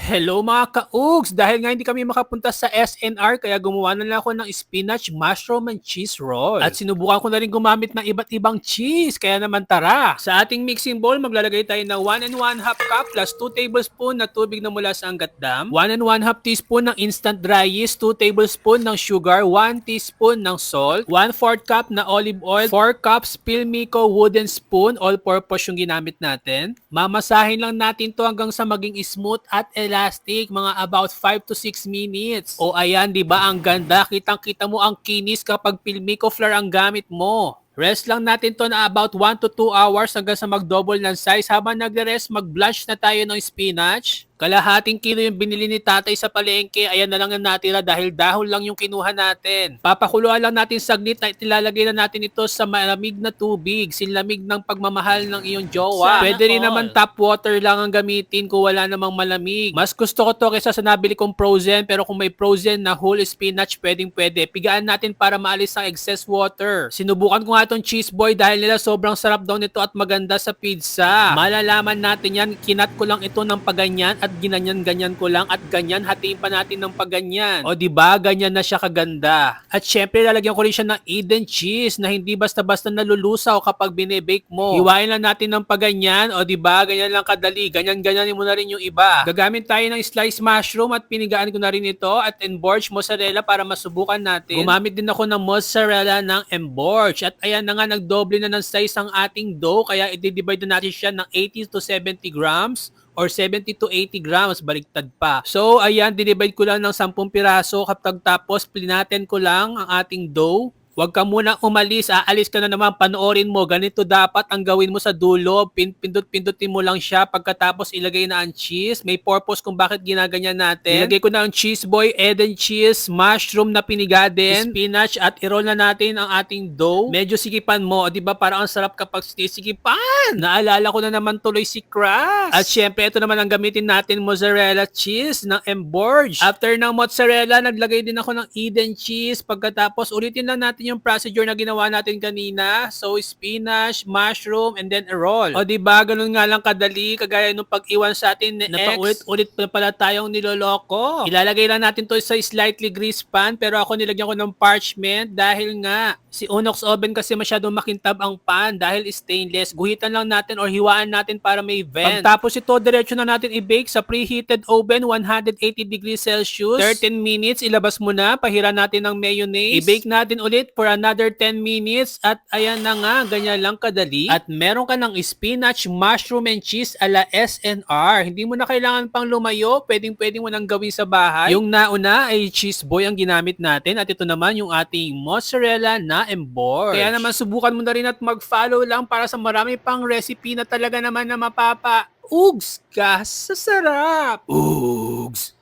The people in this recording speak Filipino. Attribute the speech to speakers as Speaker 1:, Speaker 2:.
Speaker 1: Hello mga ka-Ugs! Dahil nga hindi kami makapunta sa SNR kaya gumawa na lang ako ng spinach, mushroom, and cheese roll. At sinubukan ko na rin gumamit ng iba't ibang cheese, kaya naman tara! Sa ating mixing bowl, maglalagay tayo ng 1 and 1 half cup plus 2 tablespoon na tubig na mula sa Angat Dam, 1 and 1 half teaspoon ng instant dry yeast, 2 tablespoon ng sugar, 1 teaspoon ng salt, 1/4 cup na olive oil, 4 cups Pilmico wooden spoon, all-purpose yung ginamit natin. Mamasahin lang natin to hanggang sa maging smooth at elastic, mga about 5 to 6 minutes. O ayan, di ba ang ganda? Kitang-kita mo ang kinis kapag Pilmico flour ang gamit mo. Rest lang natin to na about 1 to 2 hours hanggang sa mag-double ng size. Habang nagre-rest, mag-blanch na tayo ng spinach. Kalahating kilo yung binili ni tatay sa palengke, ayan na lang ang natira dahil dahon lang yung kinuha natin. Papakuluan lang natin saglit at ilalagay na natin ito sa malamig na tubig, sinlamig ng pagmamahal ng iyong jowa. Pwede rin naman tap water lang ang gamitin kung wala namang malamig. Mas gusto ko to kaysa sa nabili kong frozen, pero kung may frozen na whole spinach, pwedeng pwede. Pigaan natin para maalis ang excess water. Sinubukan ko nga itong cheese boy dahil nila sobrang sarap daw nito at maganda sa pizza. Malalaman natin yan, kinat ko lang ito ng paganyan at ginanyan-ganyan ko lang at ganyan hatiin pa natin ng pagganyan. O di ba ganyan na siya kaganda. At syempre lalagyan ko rin siya ng Eden cheese na hindi basta-basta nalulusaw kapag binebake mo. Hiwain lang natin ng paganyan, o di ba ganyan lang kadali. Ganyan-ganyan mo na rin yung iba. Gagamit tayo ng sliced mushroom at pinigaan ko na rin ito at emborge mozzarella para masubukan natin. Gumamit din ako ng mozzarella ng emborge at ayan na nga nagdoble na ng size ang ating dough kaya i-divide na natin siya ng 80 to 70 grams or 70 to 80 grams, baliktad pa. So, ayan, dinivide ko lang ng 10 piraso. Kapag tapos, plinaten ko lang ang ating dough. Huwag ka muna umalis, aalis ka na naman, panoorin mo. Ganito dapat ang gawin mo sa dulo. Pindot-pindutin mo lang siya. Pagkatapos ilagay na ang cheese. May purpose kung bakit ginaganyan natin. Ilagay ko na ang cheese boy, Eden cheese, mushroom na piniga din, spinach, at i-roll na natin ang ating dough. Medyo sikipan mo. Di ba parang ang sarap kapag sinisikipan? Naalala ko na naman tuloy si Crush. At syempre, ito naman ang gamitin natin, mozzarella cheese ng Emborge. After ng mozzarella, naglagay din ako ng Eden cheese. Pagkatapos, ulitin lang natin yung procedure na ginawa natin kanina. So, spinach, mushroom, and then a roll. O diba, ganun nga lang kadali, kagaya nung pag-iwan sa atin ni X. Napaulit-ulit pa pala tayong niloloko. Ilalagay lang natin to sa slightly greased pan, pero ako nilagyan ko ng parchment dahil nga, si Unox oven kasi masyadong makintab ang pan dahil stainless. Guhitan lang natin or hiwaan natin para may vent. Pagtapos ito, diretso na natin i-bake sa preheated oven, 180 degrees Celsius. 13 minutes, ilabas mo na, pahira natin ng mayonnaise. I-bake natin ulit for another 10 minutes at ayan na nga, ganyan lang kadali. At meron ka ng spinach, mushroom, and cheese ala SNR. Hindi mo na kailangan pang lumayo, pwedeng-pwedeng mo nang gawin sa bahay. Yung nauna ay cheese boy ang ginamit natin at ito naman yung ating mozzarella na emborge. Kaya naman subukan mo na rin at mag-follow lang para sa marami pang recipe na talaga naman na mapa-ugs ka sa sarap. Ugs!